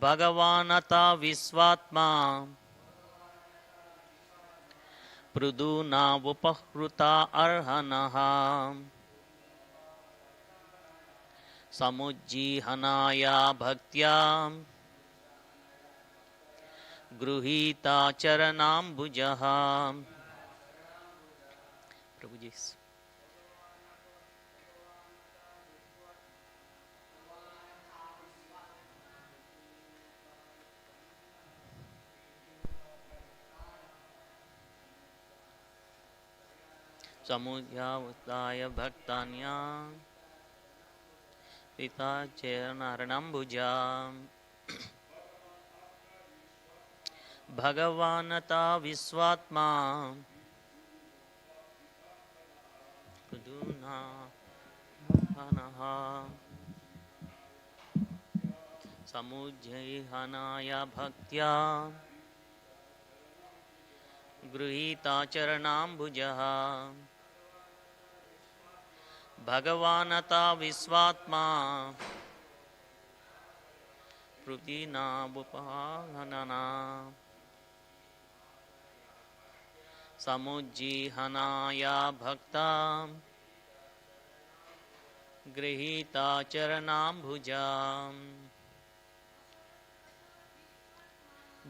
Bhagavanata Visvatma Pruduna Upahruta Arhanaha Samujjihanaya Bhaktya Gruhita Charanambujaha. Prabhuji. Samudhyavastaya Bhaktanya Pita Charanambuja Bhagavanata Visvatma Praduna Hanaha Samujjihanaya Bhaktya Gruhita Charanambujaha Bhagavanata Visvatma Prudina Bupahanana Samujjihanaya Bhakta Grihita Charanambhuja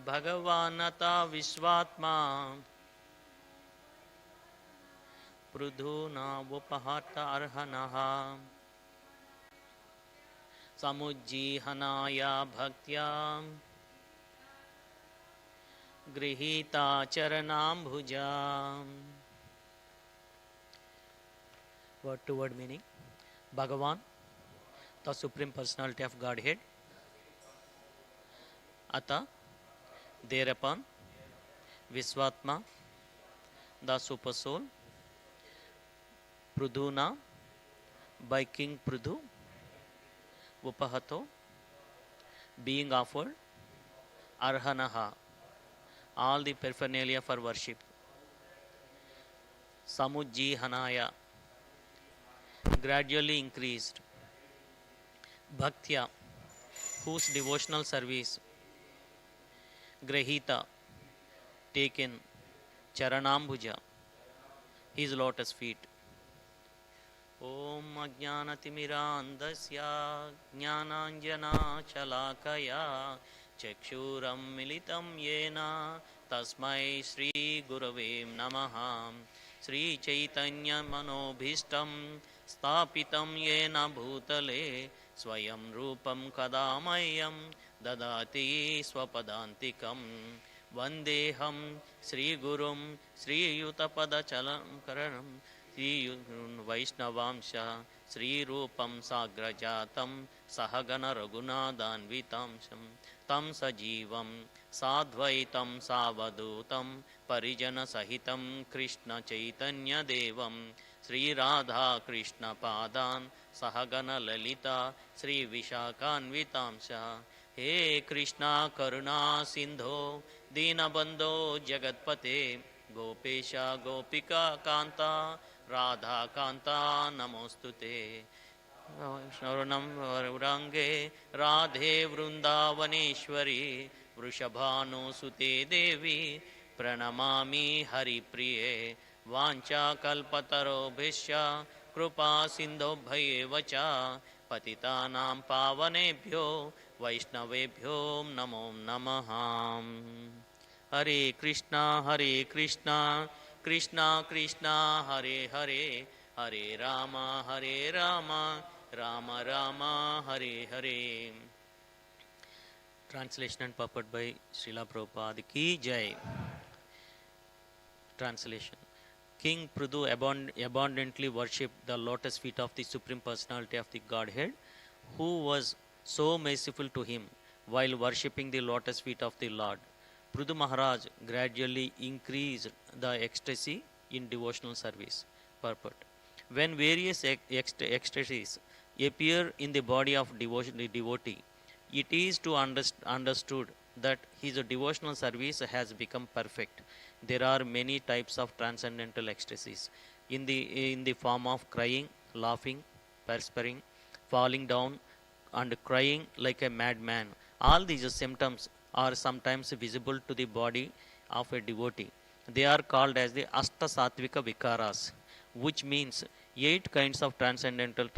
Bhagavanata Visvatma Prudhuna Vupahata Arhanaha Samujjihanaya Bhaktya Grihita Charanambhuja. Word to word meaning. Bhagavan, the Supreme Personality of Godhead. Ata, thereupon. Visvatma, the Super Soul. Prudhuna, by King Prudhu. Upahato, being offered. Arhanaha, all the paraphernalia for worship. Samujjihanaya, gradually increased. Bhaktya, whose devotional service. Grahita, taken. Charanambuja, his lotus feet. Om Ajnanatimirandasya Jnananjana Chalakaya Chakshuram Militam Yena Tasmai Sri Gurave Namaha Sri Chaitanya Manobhishtam Stapitam Yena Bhutale Swayam Rupam Kadamayam Dadati Swapadantikam Vandeham Sri Gurum Sri Yutapada Chalam Karanam Sri Vaishnavamsha Sri Rupam Sagrajatam Sahagana Raghunadanvitamsham Tam Sajivam Sadvaitam Savadutam Parijana Sahitam Krishna Chaitanya Devam Sri Radha Krishna Padan Sahagana Lalita Sri Vishakanvitamsha He Krishna Karuna Sindho Dinabandho Jagatpate Gopesha Gopika Kanta Radha Kanta Namostute Sharanam Varange Radhe Vrindavaneshwari Vrishabhanu Sute Devi Pranamami Hari Priye Vancha Kalpataro Bhishya Krupa Sindho Bhayevacha Patitanam Pavanebhyo Vaishnavebhyo Namo Namaham. Hare Krishna, Krishna Krishna, Hare Hare, Hare Rama, Rama Rama, Hare Hare. Translation and purport by Srila Prabhupada Ki Jai. Translation. King Prithu abundantly worshipped the lotus feet of the Supreme Personality of the Godhead, who was so merciful to him while worshipping the lotus feet of the Lord. Prithu Maharaj gradually increased the ecstasy in devotional service. Purport. When various ecstasies appear in the body of the devotee, it is to understood that his devotional service has become perfect. There are many types of transcendental ecstasies in the form of crying, laughing, perspiring, falling down, and crying like a madman, All these symptoms are sometimes visible to the body of a devotee. They are called as the Asta Sattvika Vikaras, which means 8 kinds of transcendental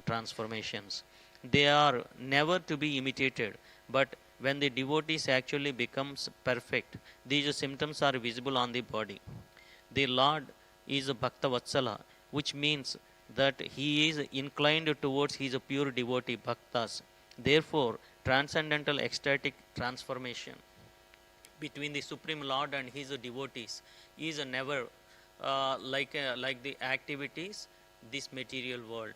transformations. They are never to be imitated, but when the devotees actually becomes perfect, these symptoms are visible on the body. The Lord is Bhakta Vatsala, which means that he is inclined towards his pure devotee bhaktas. Therefore, transcendental ecstatic transformation between the Supreme Lord and his devotees is never like the activities this material world.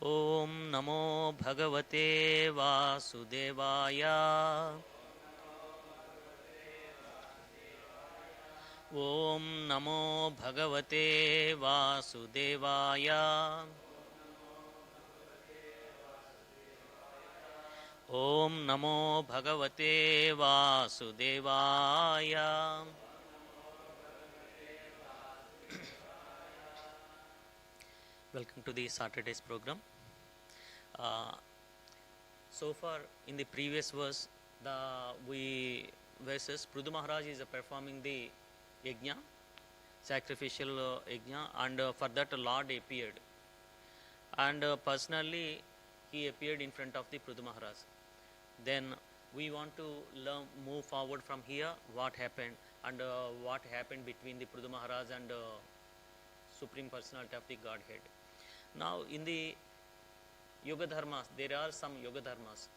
Om Namo Bhagavate Vasudevaya. Om Namo Bhagavate Vasudevaya. Om Namo Bhagavate Vasudevaya. Welcome to the Saturday's program. So far, in the previous verse, verses, Prudu Maharaj is performing the yajna, sacrificial yajna, and for that Lord appeared. And personally, he appeared in front of the Prudu Maharaj. Then we want to move forward from here, what happened, and what happened between the Prudu Maharaj and Supreme Personality of the Godhead. Now, in the Yoga Dharmas, there are some Yoga Dharmas.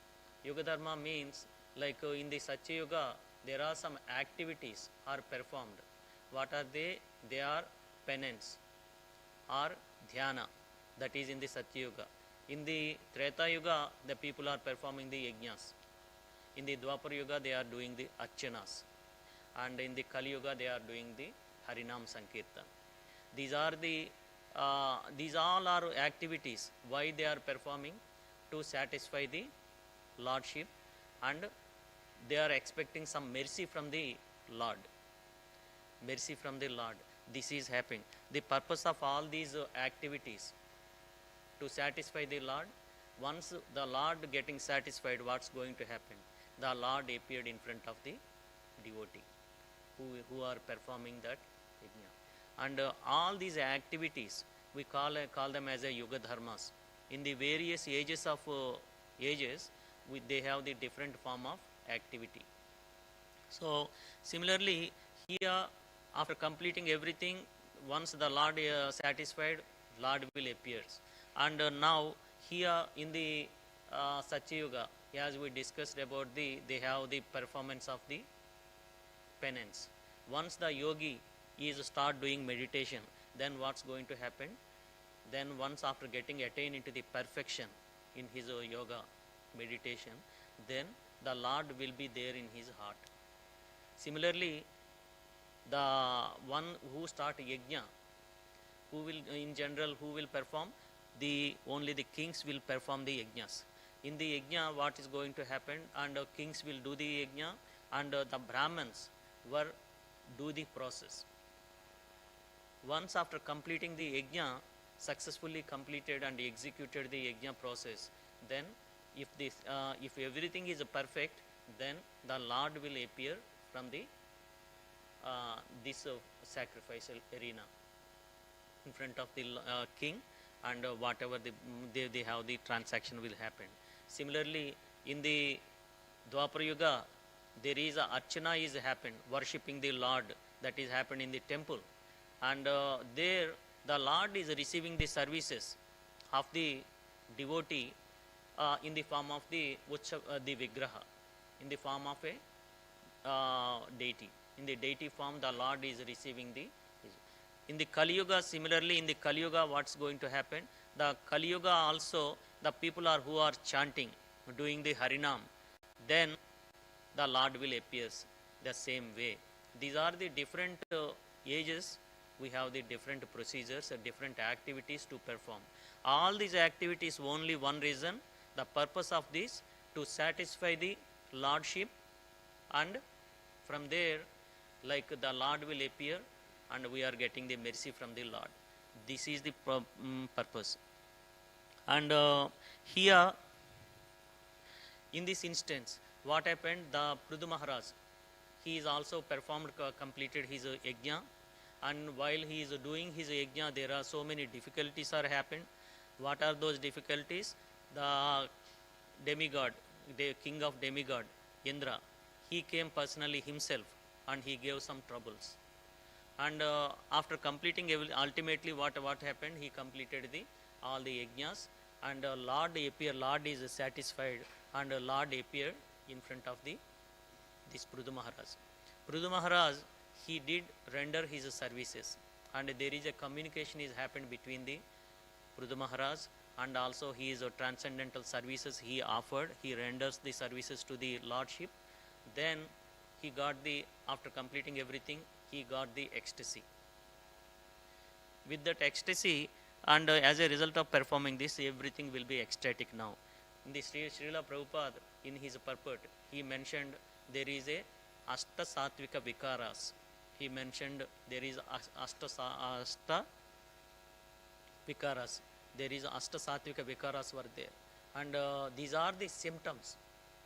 Yoga Dharma means like in the Satya Yoga, there are some activities are performed. What are they? They are penance or dhyana, that is in the Satya Yoga. In the Treta Yuga, the people are performing the yajnas. In the Dwapar Yuga, they are doing the archanas. And in the Kali Yuga, they are doing the Harinam Sankirtan. These all are activities. Why they are performing? To satisfy the Lordship, and they are expecting some mercy from the Lord. Mercy from the Lord. This is happening. The purpose of all these activities to satisfy the Lord. Once the Lord getting satisfied, what's going to happen? The Lord appeared in front of the devotee who are performing that yajna. And all these activities, we call them as a Yoga Dharmas. In the various ages of they have the different form of activity. So similarly, here after completing everything, once the Lord is satisfied, Lord will appear. And now here in the Satya Yuga, as we discussed about they have the performance of the penance. Once the yogi is start doing meditation, then what's going to happen? Then once after getting attained into the perfection in his yoga meditation, then the Lord will be there in his heart. Similarly, the one who start yajna, who will perform? Only the kings will perform the yajnas. In the yajna, what is going to happen? And kings will do the yajna, and the Brahmins will do the process. Once after completing the yajna, successfully completed and executed the yajna process, then if everything is perfect, then the Lord will appear from the this sacrificial arena in front of the king, and whatever they have, the transaction will happen. Similarly, in the Dwapar Yuga, there is a archana is happened, worshipping the Lord, that is happened in the temple, and there the Lord is receiving the services of the devotee in the form of the Vigraha, in the form of a deity. In the deity form, the Lord is receiving in the Kali Yuga. Similarly, in the Kali Yuga, what's going to happen? The Kali Yuga also, the people who are chanting, doing the Harinam, then the Lord will appear the same way. These are the different ages. We have the different procedures, different activities to perform. All these activities, only one reason, the purpose of this, to satisfy the Lordship, and from there, like the Lord will appear, and we are getting the mercy from the Lord. This is the purpose. And here In this instance, what happened? The Prudu Maharaj, he is also performed, completed his yajna, and while he is doing his yajna, there are so many difficulties are happened. What are those difficulties? The demigod, the king of demigod, Indra, he came personally himself and he gave some troubles. And after completing, ultimately what happened? He completed the all the yajnas, and Lord is satisfied, and Lord appeared in front of this Prudu Maharaj. Prudu Maharaj, he did render his services, and there is a communication is happened between the Prudu Maharaj, and also he is a transcendental services he offered. He renders the services to the Lordship. Then he got the, after completing everything, he got the ecstasy. With that ecstasy, and as a result of performing this, everything will be ecstatic now. In the Srila Prabhupada, in his purport, he mentioned there is a Ashta Satvika Vikaras. He mentioned there is Ashta Vikaras. There is Ashta Satvika Vikaras were there. And these are the symptoms.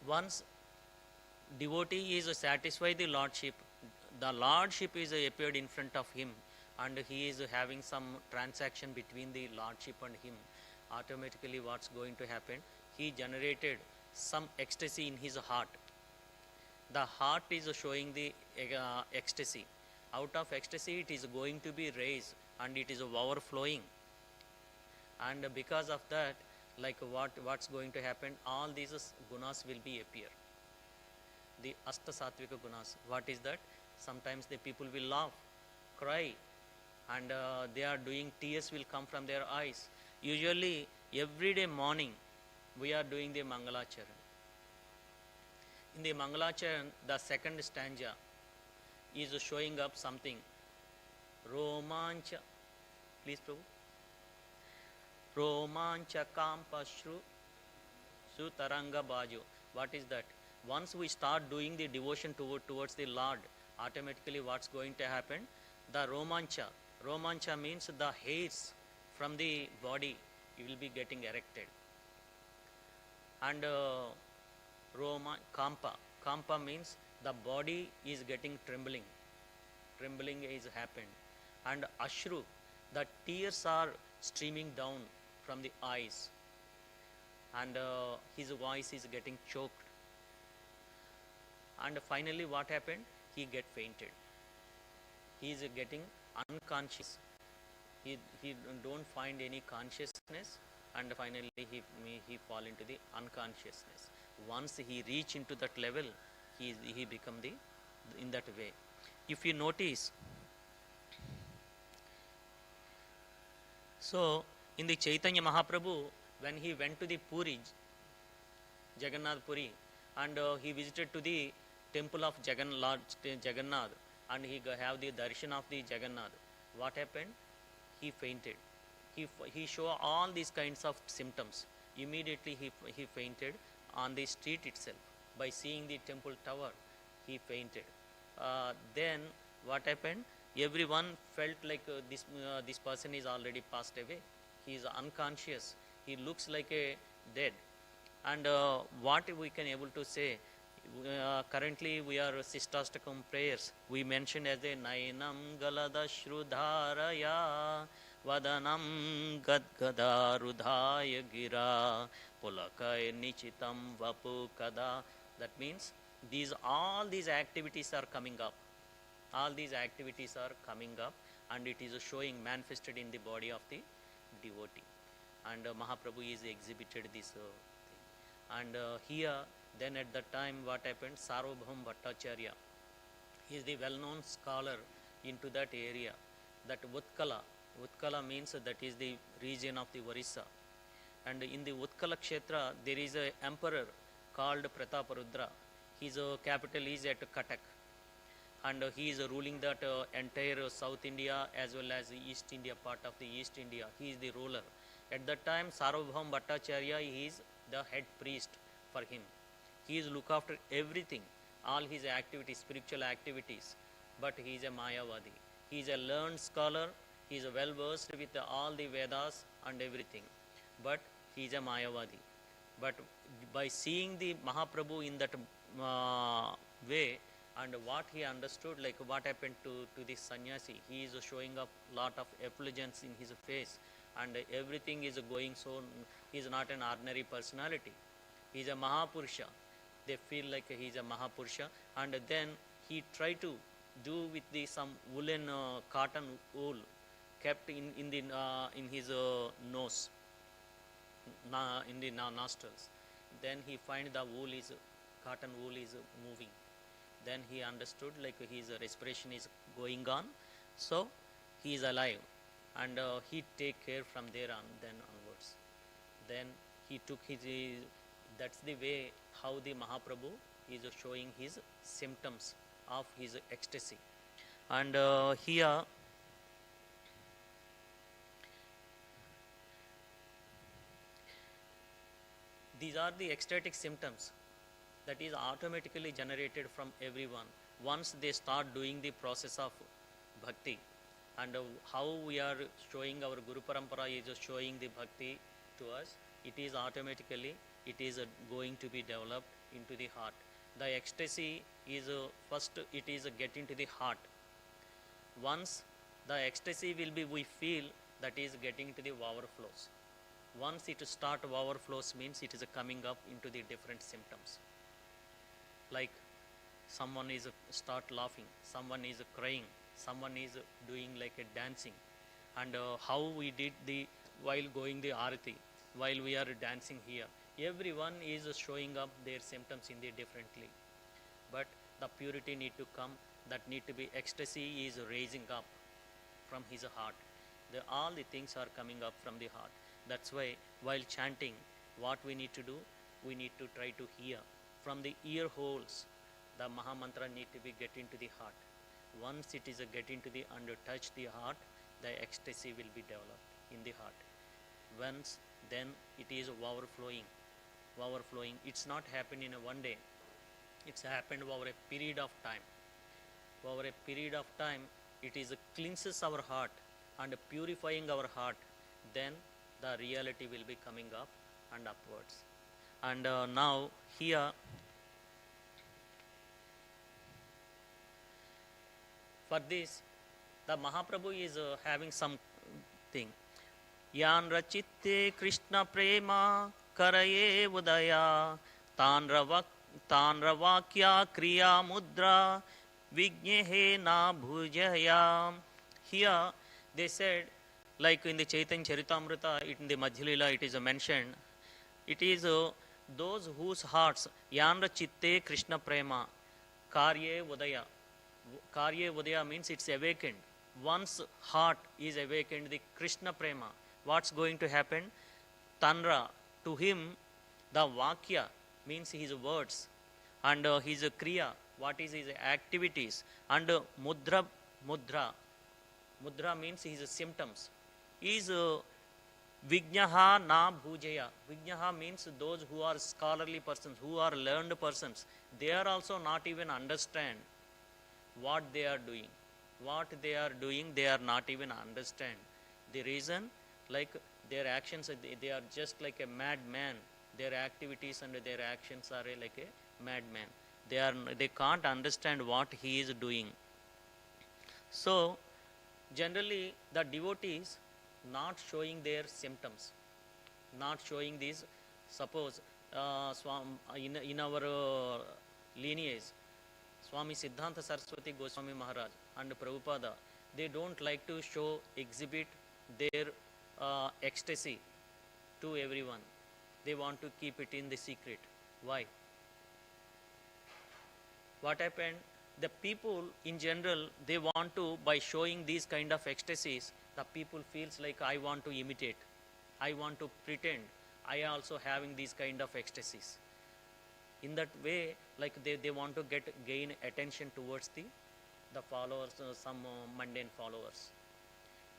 Once devotee is satisfied the Lordship, the Lordship is appeared in front of him, and he is having some transaction between the Lordship and him. Automatically what's going to happen? He generated some ecstasy in his heart. The heart is showing the ecstasy. Out of ecstasy it is going to be raised, and it is overflowing. And because of that, like what's going to happen? All these gunas will be appear. The Ashta Satvika gunas. What is that? Sometimes the people will laugh, cry, and they are doing, tears will come from their eyes. Usually every day morning we are doing the Mangalacharan. In the Mangalacharan, the second stanza is showing up something. Romancha, please Prabhu. Romancha Kampashru Sutaranga Baju. What is that? Once we start doing the devotion towards the Lord, automatically what's going to happen? The Romancha means the hairs from the body will be getting erected. And Kampa means the body is getting trembling. Trembling is happened. And Ashru, the tears are streaming down from the eyes. And his voice is getting choked. And finally what happened? He get fainted. He is getting unconscious. He don't find any consciousness, and finally he fall into the unconsciousness. Once he reach into that level, he become in that way. If you notice, so in the Chaitanya Mahaprabhu, when he went to the Puri, Jagannath Puri, and he visited to the temple of Jagannath, and he have the darshan of the Jagannath, what happened? He fainted. He show all these kinds of symptoms. Immediately he fainted on the street itself. By seeing the temple tower, he fainted. Then what happened? Everyone felt like this person is already passed away. He is unconscious. He looks like a dead. And what we can able to say, currently we are Sistastakam prayers. We mentioned as a Nainam Galada Shrudharaya Vadanam Gadgadarudhaya Gira Pulakay Nichitam Vapu Kada. That means all these activities are coming up. All these activities are coming up, and it is showing, manifested in the body of the devotee. And Mahaprabhu is exhibited this thing. And here, then at that time what happened? Sarvabhaum Bhattacharya, he is the well-known scholar into that area. That Utkala means that is the region of the Orissa. And in the Utkala Kshetra, there is an emperor called Prataparudra. His capital is at Cuttack. And he is ruling that entire South India as well as the East India, part of the East India. He is the ruler. At that time, Sarvabhaum Bhattacharya is the head priest for him. He is look after everything, all his activities, spiritual activities. But he is a Mayavadi. He is a learned scholar. He is well versed with all the Vedas and everything. But he is a Mayavadi. But by seeing the Mahaprabhu in that way, and what he understood, like what happened to this sannyasi, he is showing up lot of effulgence in his face, and everything is going so, he is not an ordinary personality, he is a Mahapurusha. They feel like he is a Mahapurusha, and then he tried to do with the some woolen cotton wool kept in his nose, in the nostrils. Then he find the wool is cotton wool is moving. Then he understood like his respiration is going on, so he is alive, and he take care from there on then onwards. Then he took his, that's the way how the Mahaprabhu is showing his symptoms of his ecstasy. And here these are the ecstatic symptoms that is automatically generated from everyone once they start doing the process of bhakti. And how we are showing our Guru Parampara is showing the bhakti to us, it is automatically, it is going to be developed into the heart. The ecstasy is first, it is get into the heart. Once the ecstasy will be, we feel that is getting to the overflows. Once it start overflows means it is coming up into the different symptoms. Like someone is start laughing, someone is crying, someone is doing like a dancing, and how we did the while going the arati, while we are dancing here, everyone is showing up their symptoms in the differently. But the purity need to come, that need to be, ecstasy is raising up from his heart. All the things are coming up from the heart. That's why while chanting, what we need to do, we need to try to hear from the ear holes. The Maha Mantra need to be get into the heart. Once it is a get into the and touch the heart, the ecstasy will be developed in the heart. Once then it is overflowing. It's not happened in a one day. It's happened over a period of time. Over a period of time, it is cleanses our heart and purifying our heart. Then the reality will be coming up and upwards. And now here for this, the Mahaprabhu is having some thing. Yan rachitte Krishna prema karaye udaya tanravakya kriya mudra vignehe na bhujaya. Here they said, like in the Chaitanya Charitamrita, in the Madhyalila it is mentioned, it is those whose hearts, Yanra Chitte Krishna Prema, Karye Udaya. Karye Udaya means it's awakened. Once heart is awakened, the Krishna Prema, what's going to happen? Tanra, to him, the Vakya means his words, and his Kriya, what is his activities, and Mudra means his symptoms, is Vignaha na bhujaya. Vignaha means those who are scholarly persons, who are learned persons. They are also not even understand what they are doing. What they are doing, they are not even understand. The reason, like their actions, they are just like a madman. Their activities and their actions are like a madman. They can't understand what he is doing. So, generally, the devotees not showing their symptoms, not showing these. Suppose in our lineage, Swami Siddhanta Saraswati Goswami Maharaj and Prabhupada, they don't like to exhibit their ecstasy to everyone. They want to keep it in the secret. Why? What happened? The people in general, they want to, by showing these kind of ecstasies, the people feels like I want to imitate, I want to pretend, I also having these kind of ecstasies. In that way, like they want to gain attention towards the followers, some mundane followers.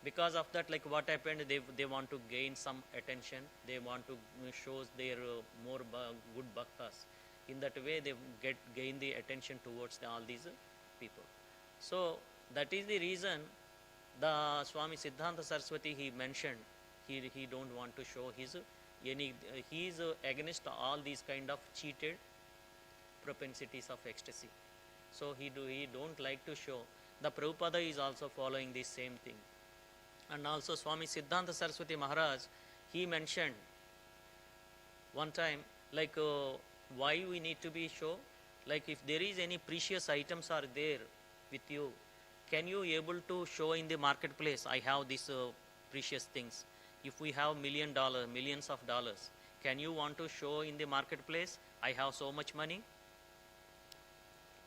Because of that, like what happened, they want to gain some attention, they want to show their more good bhaktas. In that way, they gain the attention towards all these people. So that is the reason the Swami Siddhanta Saraswati, he mentioned, he don't want to show his he is against all these kind of cheated propensities of ecstasy. So he don't like to show. The Prabhupada is also following this same thing. And also Swami Siddhanta Saraswati Maharaj, he mentioned one time, like why we need to be show, like if there is any precious items are there with you, can you able to show in the marketplace, I have these precious things. If we have $1,000,000 millions of dollars, can you want to show in the marketplace, I have so much money?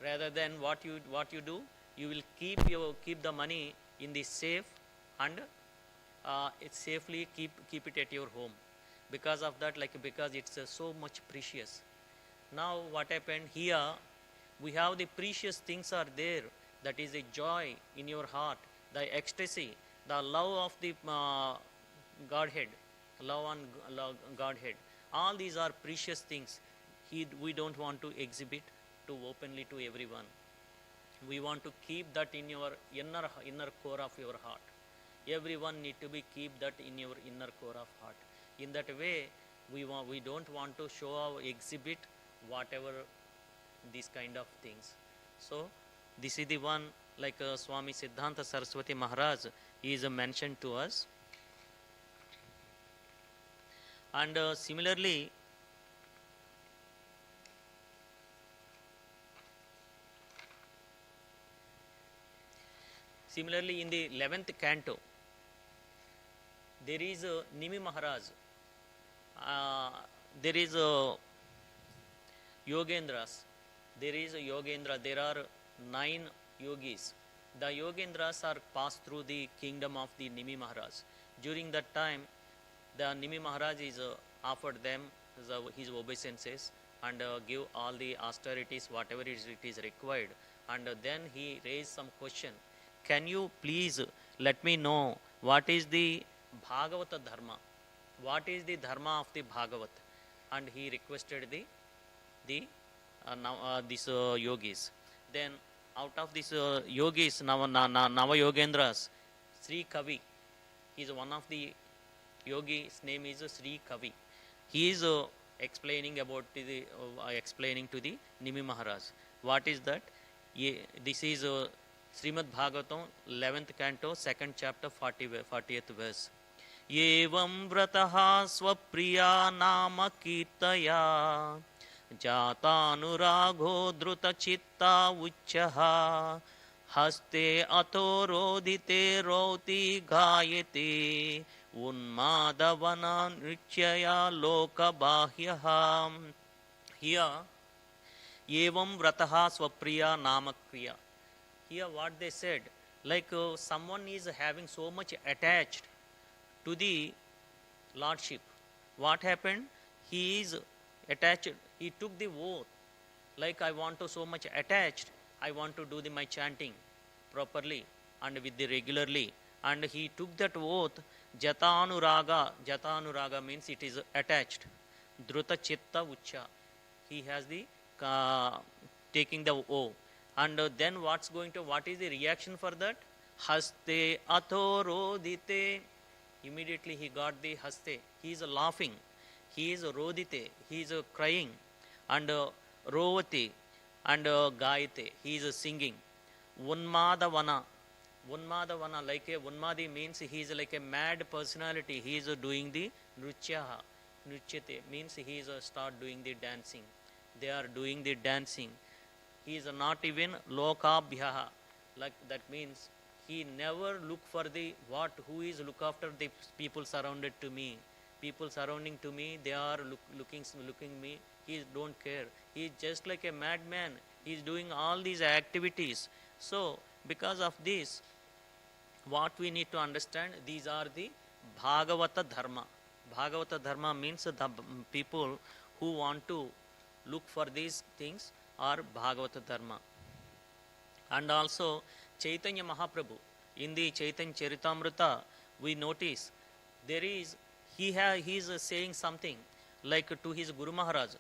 Rather than what you do, you will keep the money in the safe, and it safely keep it at your home. Because of that, like because it's so much precious. Now what happened here, we have the precious things are there, that is a joy in your heart, the ecstasy, the love of the Godhead, love on Godhead. All these are precious things. We don't want to exhibit to openly to everyone. We want to keep that in your inner core of your heart. Everyone need to be keep that in your inner core of heart. In that way, we don't want to show or exhibit whatever these kind of things. So this is the one, like Swami Siddhanta Saraswati Maharaj is mentioned to us. And similarly, in the 11th canto, there is Nimi Maharaj. There is Yogendras. There is a Yogendra. There are 9 yogis. The Yogendras are passed through the kingdom of the Nimi Maharaj. During that time, the Nimi Maharaj is offered them his obeisances and give all the austerities, whatever it is required. And then he raised some question. Can you please let me know what is the Bhagavata Dharma? What is the Dharma of the Bhagavat? And he requested the these yogis. Then out of these yogis, Nava Yogendras, Sri Kavi, he is one of the yogi. His name is Sri Kavi. He is explaining about explaining to the Nimi Maharaj. What is that? This is Srimad Bhagavatam, 11th canto, 2nd chapter, 40th verse. Evam vrataha swapriya nama kirtaya jatanuragho druta chitta uchchaha haste atorodite roti gayate unmadavana nrityaya lokabahyaha. Here, evam vrataha swapriya nama kriya. Here what they said, like someone is having so much attached to the Lordship. What happened? He is attached. He took the oath, like I want to so much attached. I want to do my chanting properly and with the regularly. And he took that oath. Jatanuraga. Jatanuraga means it is attached. Druta chitta ucha. He has the taking the oath. And then what is the reaction for that? Haste athorodite. Immediately he got the haste. He is laughing. He is rodite. He is crying. And rovati. And gayate. He is singing. Unmadavana. Unmadavana, like a Unmadi means he is like a mad personality. He is doing the nrutyaha. Nrutyate means he is start doing the dancing. They are doing the dancing. He is not even lokabhyaha. Like that means he never look for the who is look after the people surrounded to me. People surrounding to me, they are looking me. He don't care. He is just like a madman. He is doing all these activities. So because of this, what we need to understand, these are the Bhagavata Dharma. Bhagavata Dharma means the people who want to look for these things are Bhagavata Dharma. And also Chaitanya Mahaprabhu, in the Chaitanya Charitamrita, we notice there is, he is saying something like to his Guru Maharaj,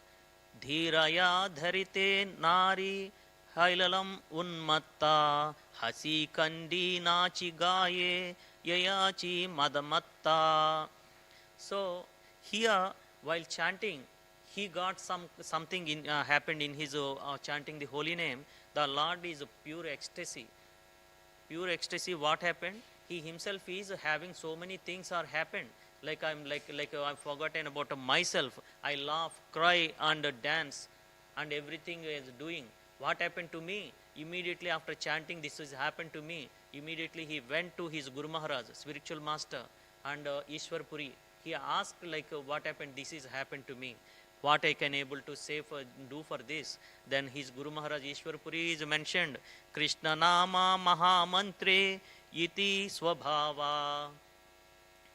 Dhiraya dharite nari hailalam unmatta hasi kandi nachi gaye yayachi madamatta. So here while chanting, he got something in happened in his chanting the holy name. The Lord is pure ecstasy. Pure ecstasy. What happened? He himself is having so many things are happened. Like I'm I've forgotten about myself. I laugh, cry, and dance, and everything is doing. What happened to me? Immediately after chanting, this has happened to me. Immediately he went to his Guru Maharaj, spiritual master, and Ishwar Puri. He asked what happened? This is happened to me. What I can able to say for do for this? Then his Guru Maharaj Ishwar Puri is mentioned. Krishna Nama Mahamantre Iti Swabhava.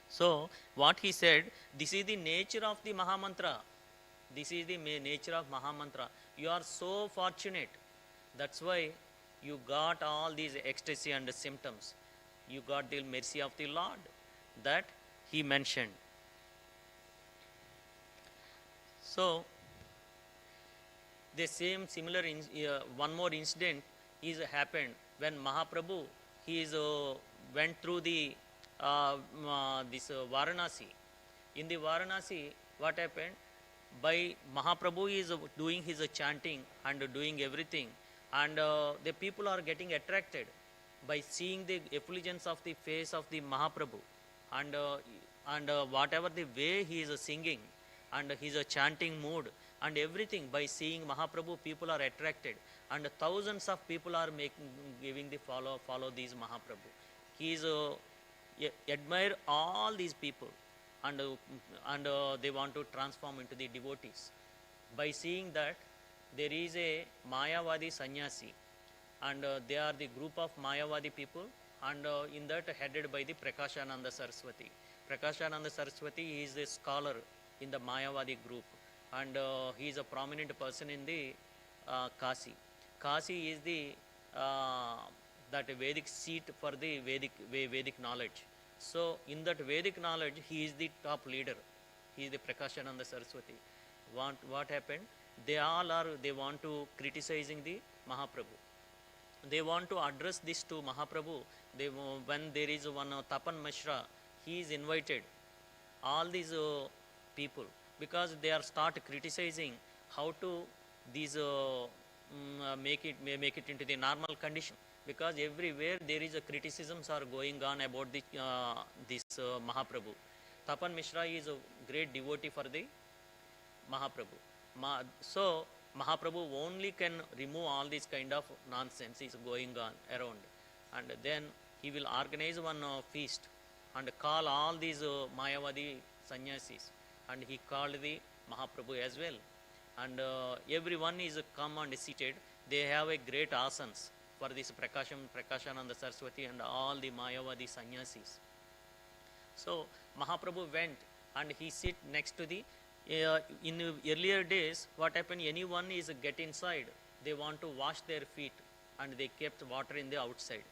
So what he said, this is the nature of the Mahamantra. This is the nature of Mahamantra. You are so fortunate. That's why you got all these ecstasy and symptoms. You got the mercy of the Lord. That he mentioned. So the similar one more incident is happened when Mahaprabhu he is went through the this Varanasi. In the Varanasi, what happened? By Mahaprabhu is doing his chanting and doing everything, and the people are getting attracted by seeing the effulgence of the face of the Mahaprabhu, and whatever the way he is singing, and his chanting mood and everything. By seeing Mahaprabhu, people are attracted, and thousands of people are giving the follow these Mahaprabhu. He is admire all these people, and they want to transform into the devotees. By seeing that, there is a Mayavadi sannyasi, and they are the group of Mayavadi people, and in that headed by the Prakashananda Saraswati. Prakashananda Saraswati is a scholar in the Mayavadi group, and he is a prominent person in the Kasi. Kasi is the that Vedic seat for the Vedic knowledge. So in that Vedic knowledge, he is the top leader. He is the Prakashananda Saraswati. What happened? They want to criticizing the Mahaprabhu. They want to address this to Mahaprabhu. When there is one Tapan Mishra, he is invited. All these people, because they are start criticizing how to these make it into the normal condition, because everywhere there is a criticisms are going on about the this Mahaprabhu. Tapan Mishra is a great devotee for the Mahaprabhu. So Mahaprabhu only can remove all this kind of nonsense is going on around, and then he will organize one feast and call all these Mayavadi sannyasis, and he called the Mahaprabhu as well, and everyone is come and seated. They have a great asanas for this Prakashananda Saraswati and all the Mayavadi sannyasis. So Mahaprabhu went and he sit next to the in earlier days, what happened? Anyone is get inside, they want to wash their feet, and they kept water in the outside.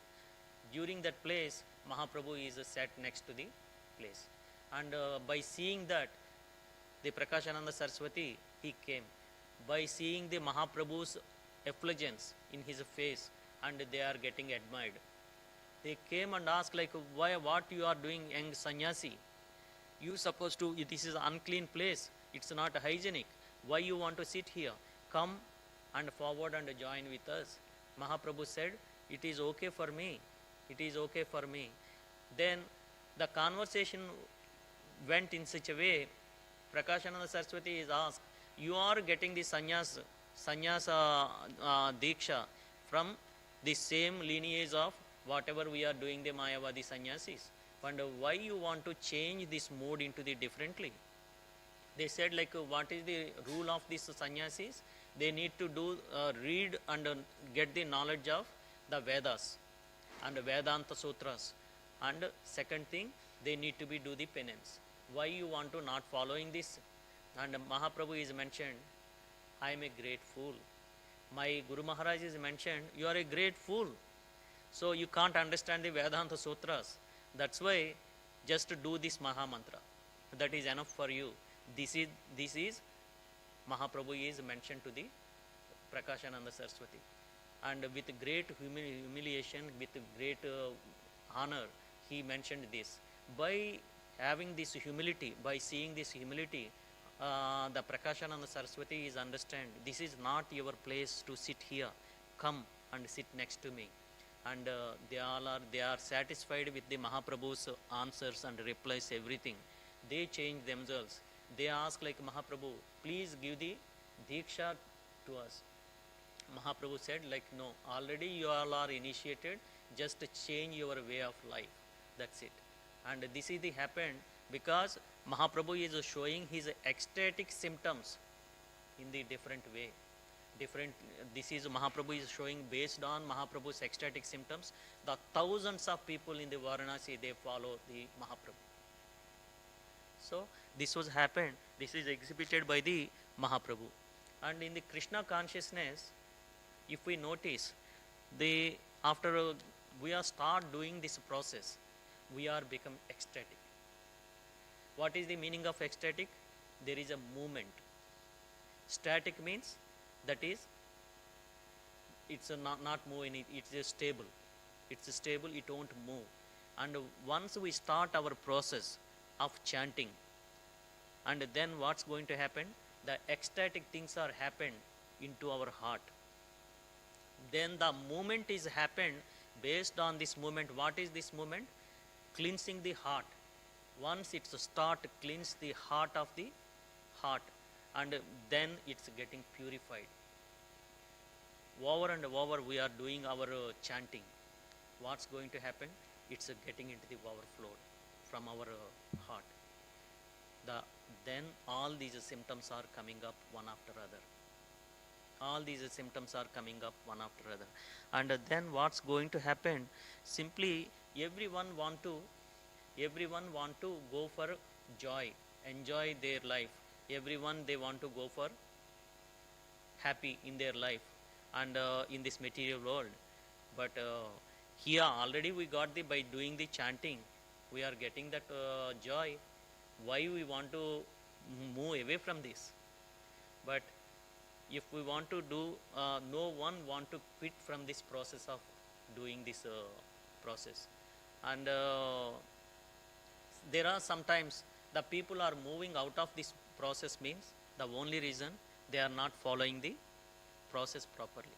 During that place, Mahaprabhu is sat next to the place, and by seeing that, the Prakashananda Saraswati he came. By seeing the Mahaprabhu's effulgence in his face, and they are getting admired. They came and asked why, what you are doing, young sannyasi? You supposed to, this is an unclean place, it's not hygienic. Why you want to sit here? Come and forward and join with us. Mahaprabhu said, it is okay for me. It is okay for me. Then the conversation went in such a way, Prakashananda Saraswati is asked, you are getting the sannyasa diksha from the same lineage of whatever we are doing the Mayavadi sannyasis. And why you want to change this mood into the differently? They said what is the rule of these sannyasis? They need to do read and get the knowledge of the Vedas and Vedanta Sutras. And second thing, they need to be do the penance. Why you want to not following this? And Mahaprabhu is mentioned, I am a great fool. My Guru Maharaj is mentioned, you are a great fool. So you can't understand the Vedanta Sutras. That's why just do this Mahamantra. That is enough for you. This is Mahaprabhu is mentioned to the Prakashananda Saraswati. And with great humiliation, with great honor, he mentioned this. By having this humility, by seeing this humility, the Prakashananda Saraswati is understand, this is not your place to sit here. Come and sit next to me. And they are satisfied with the Mahaprabhu's answers and replies, everything. They change themselves. They ask like, Mahaprabhu, please give the Diksha to us. Mahaprabhu said like, no, already you all are initiated, just change your way of life. That's it. And this is the happened because Mahaprabhu is showing his ecstatic symptoms in the different way. Different, this is Mahaprabhu is showing based on Mahaprabhu's ecstatic symptoms. The thousands of people in the Varanasi, they follow the Mahaprabhu. So this was happened, this is exhibited by the Mahaprabhu. And in the Krishna consciousness, if we notice, the after we are start doing this process, we are become ecstatic. What is the meaning of ecstatic? There is a movement. Static means that is it's not moving, it's just stable. It's stable, it won't move. And once we start our process of chanting, and then what's going to happen? The ecstatic things are happened into our heart. Then the movement is happened based on this movement. What is this movement? Cleansing the heart. Once it's start cleanse the heart of the heart, and then it's getting purified. Over and over we are doing our chanting. What's going to happen? It's getting into the overflow from our heart. Then all these symptoms are coming up one after other. All these symptoms are coming up one after other. And then what's going to happen? Simply everyone want to go for joy, enjoy their life. Everyone they want to go for happy in their life and in this material world. But here already we got the, by doing the chanting, we are getting that joy. Why we want to move away from this? But if we want to do, no one want to quit from this process of doing this process. And there are sometimes the people are moving out of this process, means the only reason they are not following the process properly.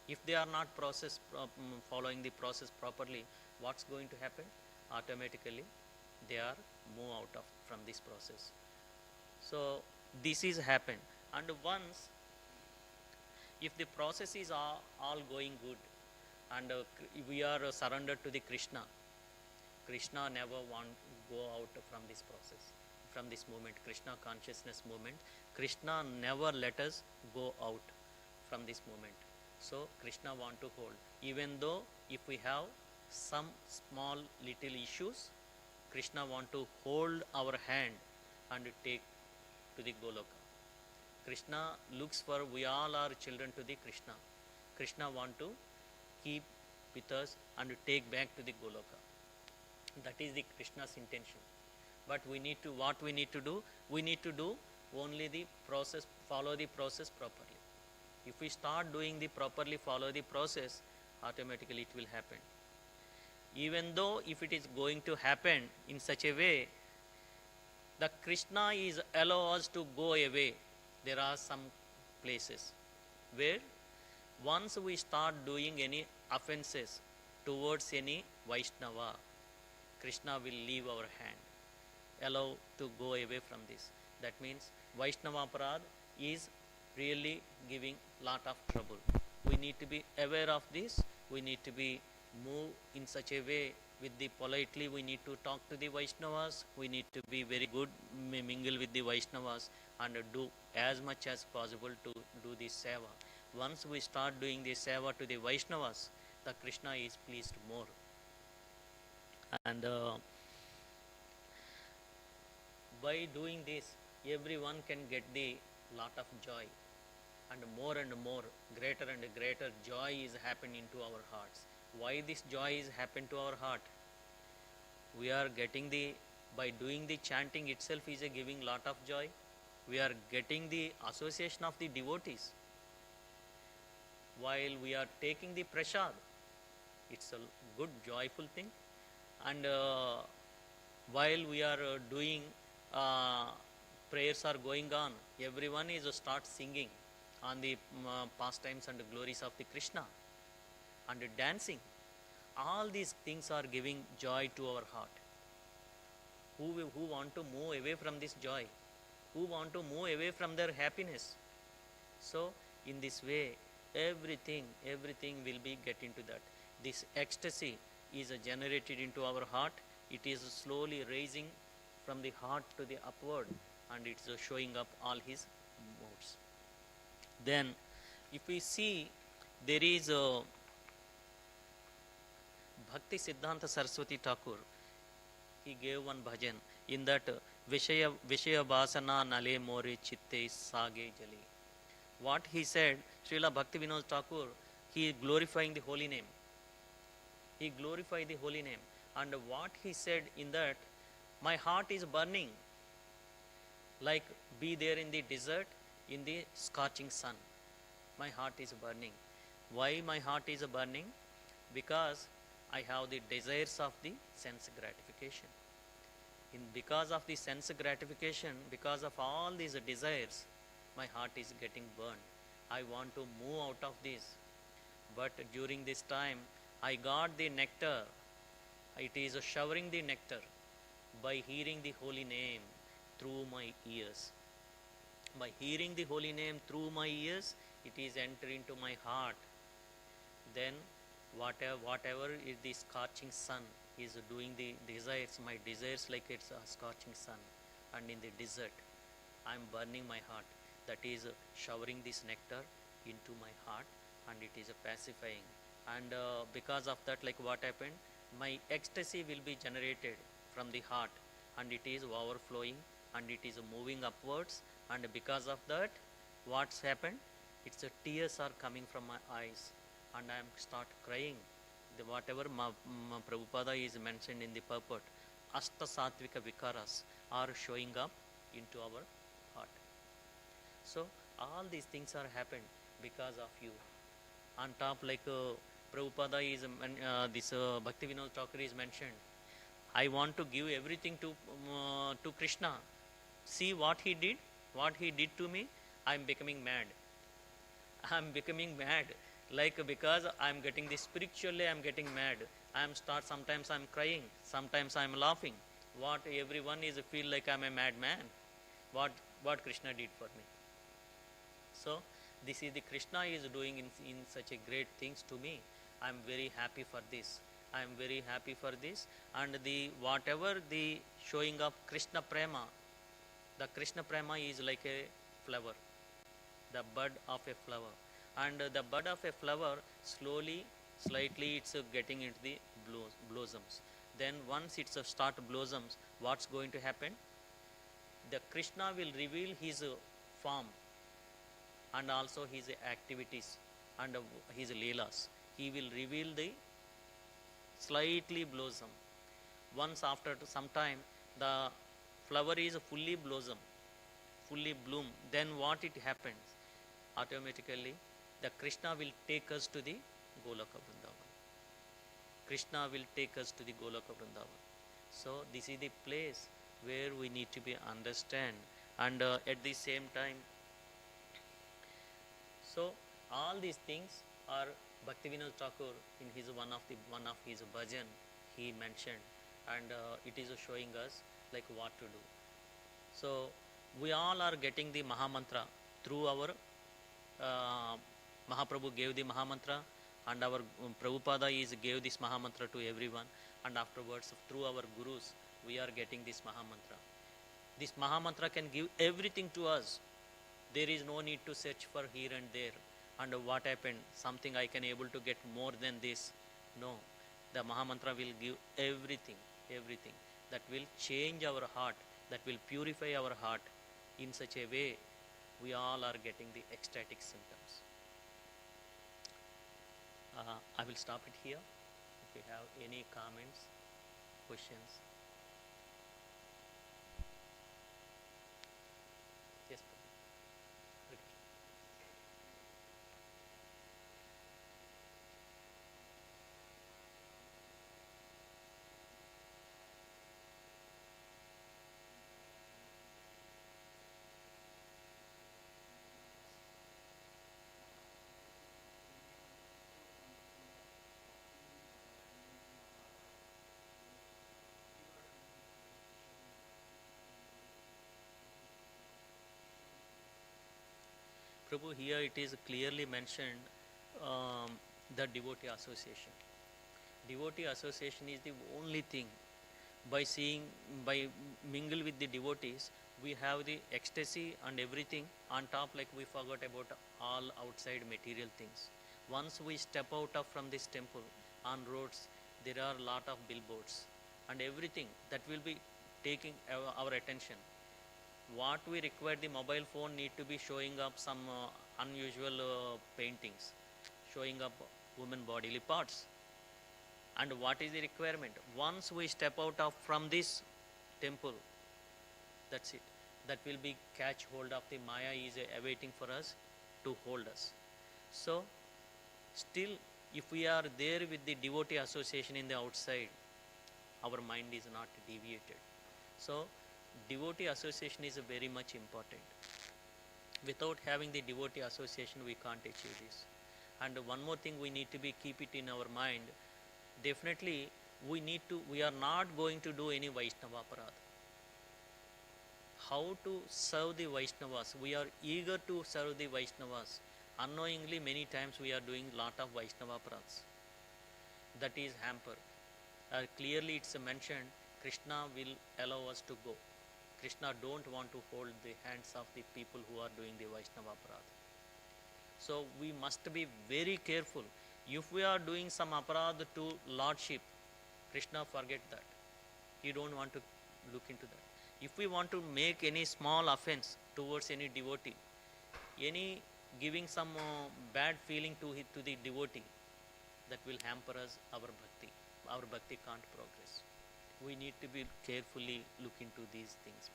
If they are not following the process properly, what's going to happen? Automatically they are move out of from this process. So this is happened. And once if the process is all going good and we are surrendered to the Krishna, Krishna never want go out from this process, from this movement, Krishna consciousness movement. Krishna never let us go out from this movement. So Krishna want to hold, even though if we have some small little issues, Krishna want to hold our hand and take to the Goloka. Krishna looks for, we all are children to the Krishna. Krishna want to keep with us and take back to the Goloka. That is the Krishna's intention. But we need to, what we need to do? We need to do only the process, follow the process properly. If we start doing the properly, follow the process, automatically it will happen. Even though if it is going to happen in such a way, the Krishna is allow us to go away. There are some places where once we start doing any offenses towards any Vaishnava, Krishna will leave our hand, allow to go away from this. That means Vaishnava Pr is really giving lot of trouble. We need to be aware of this. We need to be move in such a way with the politely. We need to talk to the Vaishnavas. We need to be very good, mingle with the Vaishnavas and do as much as possible to do this seva. Once we start doing this seva to the Vaishnavas, the Krishna is pleased more. And by doing this, everyone can get the lot of joy, and more, greater and greater joy is happening into our hearts. Why this joy is happened to our heart? We are getting the, by doing the chanting itself is a giving lot of joy. We are getting the association of the devotees. While we are taking the prasad, it's a good joyful thing. And while we are doing prayers are going on, everyone is start singing on the pastimes and glories of the Krishna and dancing. All these things are giving joy to our heart. Who want to move away from this joy? Who want to move away from their happiness? So in this way, everything will be get into that. This ecstasy is generated into our heart. It is slowly raising from the heart to the upward, and it's showing up all his modes. Then, if we see, there is a Bhakti Siddhanta Saraswati Thakur. He gave one bhajan in that Vishaya Vasana Nale More Chitte Sage Jali. What he said, Srila Bhakti Vinod Thakur, he is glorifying the holy name. He glorified the holy name. And what he said in that, my heart is burning, like be there in the desert, in the scorching sun. My heart is burning. Why my heart is burning? Because I have the desires of the sense gratification. Because of the sense gratification, because of all these desires, my heart is getting burned. I want to move out of this. But during this time, I got the nectar. It is showering the nectar by hearing the holy name through my ears. By hearing the holy name through my ears, it is entering into my heart. Then whatever is the scorching sun is doing the desires, my desires like it's a scorching sun. And in the desert, I am burning my heart. That is showering this nectar into my heart, and it is pacifying. And because of that, like what happened, my ecstasy will be generated from the heart, and it is overflowing, and it is moving upwards. And because of that, what's happened? It's tears are coming from my eyes, and I am start crying. Whatever Prabhupada is mentioned in the purport, Asta Sattvika Vikaras are showing up into our heart. So all these things are happened because of you. On top, like Prabhupada is this Bhakti Vinod Thakur is mentioned. I want to give everything to Krishna. See what he did. What he did to me. I am becoming mad. I am becoming mad. Like because I am getting this spiritually, I am getting mad. Sometimes I am crying. Sometimes I am laughing. What everyone is feel like I am a madman. What Krishna did for me. So this is the Krishna is doing in such a great things to me. I am very happy for this. I am very happy for this. And the whatever the showing up Krishna Prema, the Krishna Prema is like a flower, the bud of a flower. And the bud of a flower slowly, slightly it's getting into the blossoms. Then once it's start blossoms, what's going to happen? The Krishna will reveal his form and also his activities and his leelas. He will reveal the slightly blossom. Once after some time, the flower is fully blossom, fully bloom. Then what it happens? Automatically, the Krishna will take us to the Goloka Vrindavan. Krishna will take us to the Goloka Vrindavan. So this is the place where we need to be understand, and at the same time, so all these things are Bhakti Vinod Thakur in his one of his bhajan he mentioned, and it is showing us like what to do. So we all are getting the Mahamantra through our Mahaprabhu gave the Mahamantra, and our Prabhupada gave this Mahamantra to everyone, and afterwards through our Gurus we are getting this Mahamantra. This Mahamantra can give everything to us. There is no need to search for here and there. And what happened? Something I can able to get more than this. No. The Mahamantra will give everything, everything. That will change our heart, that will purify our heart in such a way we all are getting the ecstatic symptoms. I will stop it here. If you have any comments, questions. Yes, Prabhu. Prabhu, here it is clearly mentioned um, the devotee association. Devotee association is the only thing. By seeing, by mingle with the devotees, we have the ecstasy and everything on top, like we forgot about all outside material things. Once we step out of from this temple, on roads there are lot of billboards and everything that will be taking our attention. What we require, the mobile phone need to be showing up some unusual paintings, showing up women bodily parts. And what is the requirement? Once we step out of from this temple, that's it. That will be catch hold of the Maya is awaiting for us to hold us. So still, if we are there with the devotee association in the outside, our mind is not deviated. So devotee association is very much important. Without having the devotee association, we can't achieve this. And one more thing, we need to be keep it in our mind. Definitely, we are not going to do any Vaishnava aparadha. How to serve the Vaishnavas? We are eager to serve the Vaishnavas. Unknowingly, many times we are doing lot of Vaishnava aparadhas. That is hamper. Clearly, it's mentioned Krishna will allow us to go. Krishna don't want to hold the hands of the people who are doing the Vaishnava aparadha. So we must be very careful. If we are doing some aparadha to Lordship, Krishna forget that. He don't want to look into that. If we want to make any small offense towards any devotee, any giving some bad feeling to the devotee, that will hamper us our bhakti. Our bhakti can't progress. We need to be carefully look into these things.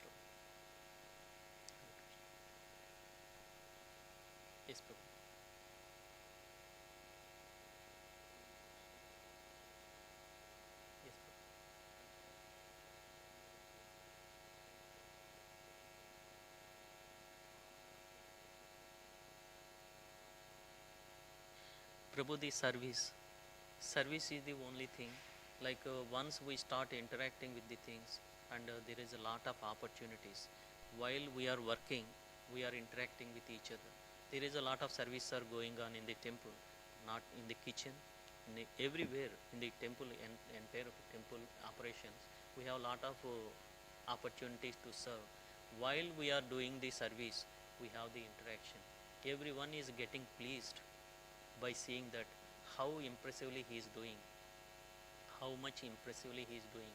Yes, Prabhu. Yes, Prabhu. Prabhu, the service is the only thing. Like once we start interacting with the things, and there is a lot of opportunities. While we are working, we are interacting with each other. There is a lot of service are going on in the temple, not in the kitchen, everywhere in the temple and entire temple operations. We have a lot of opportunities to serve. While we are doing the service, we have the interaction. Everyone is getting pleased by seeing that how impressively he is doing, how much impressively he is doing.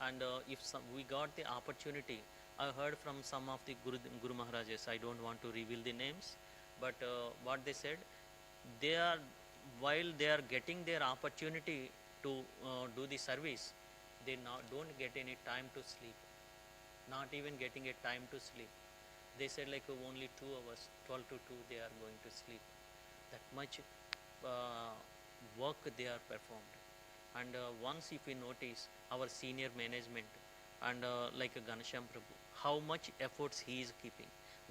And if we got the opportunity, I heard from some of the Guru Maharajas, I don't want to reveal the names, but what they said, they are, while they are getting their opportunity to do the service, they now don't get any time to sleep, not even getting a time to sleep. They said like only 2 hours, 12 to 2 they are going to sleep. That much uh, work they are performed. And once if we notice our senior management and like Ganesham Prabhu, how much efforts he is keeping.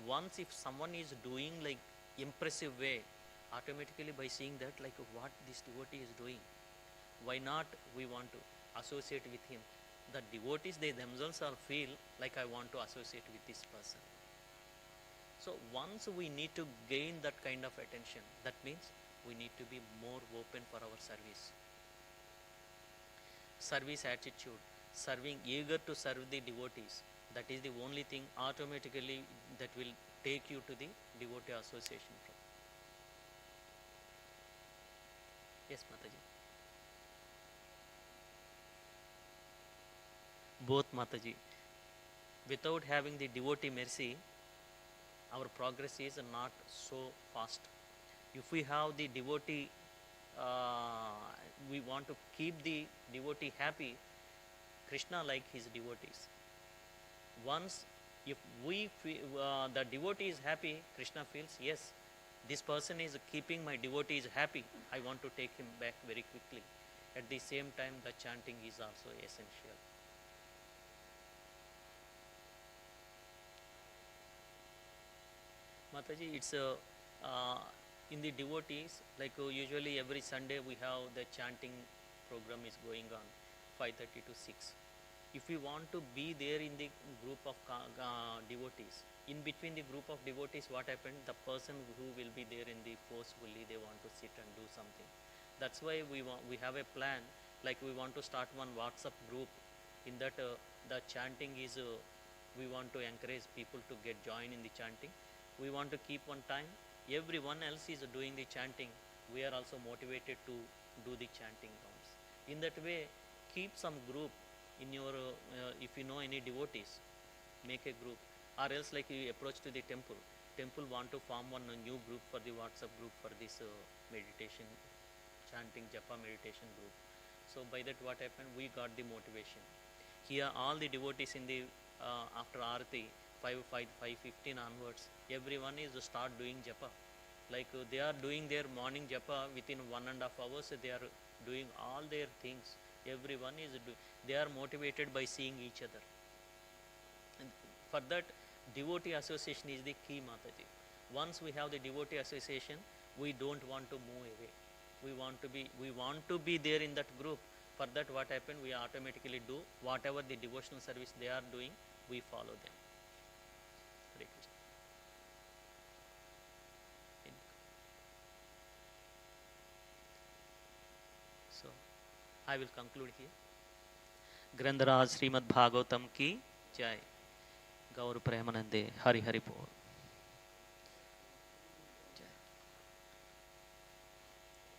Once if someone is doing like impressive way, automatically by seeing that like what this devotee is doing, why not we want to associate with him. The devotees, they themselves are feel like I want to associate with this person. So once we need to gain that kind of attention, that means we need to be more open for our service attitude, serving, eager to serve the devotees. That is the only thing automatically that will take you to the devotee association. Yes, Mataji. Both, Mataji. Without having the devotee mercy, our progress is not so fast. If we have the devotee, uh, we want to keep the devotee happy. Krishna like his devotees. Once if the devotee is happy, Krishna feels, yes, this person is keeping my devotee is happy, I want to take him back very quickly. At the same time, the chanting is also essential. Mataji, it's uh, in the devotees, like usually every Sunday we have the chanting program is going on, 5:30 to 6. If we want to be there in the group of devotees, in between the group of devotees, what happened, the person who will be there in the forcefully, they want to sit and do something. That's why we have a plan, like we want to start one WhatsApp group. In that the chanting is we want to encourage people to get join in the chanting. We want to keep one time, everyone else is doing the chanting, we are also motivated to do the chanting rounds. In that way, keep some group in your if you know any devotees, make a group. Or else, like you approach to the temple want to form one new group for the WhatsApp group for this meditation, chanting japa meditation group. So by that what happened, we got the motivation. Here all the devotees in the after arati 5:15 onwards, everyone is start doing japa. Like they are doing their morning japa within 1.5 hours, they are doing all their things. Everyone is they are motivated by seeing each other. And for that, devotee association is the key, Mataji. Once we have the devotee association, we don't want to move away. We want to be there in that group. For that, what happened, we automatically do whatever the devotional service they are doing, we follow them. Hare Krishna. So I will conclude here. ग्रंथराज Shrimad Bhagavatam की जय। गौर प्रेमानंदे हरि हरि बोल।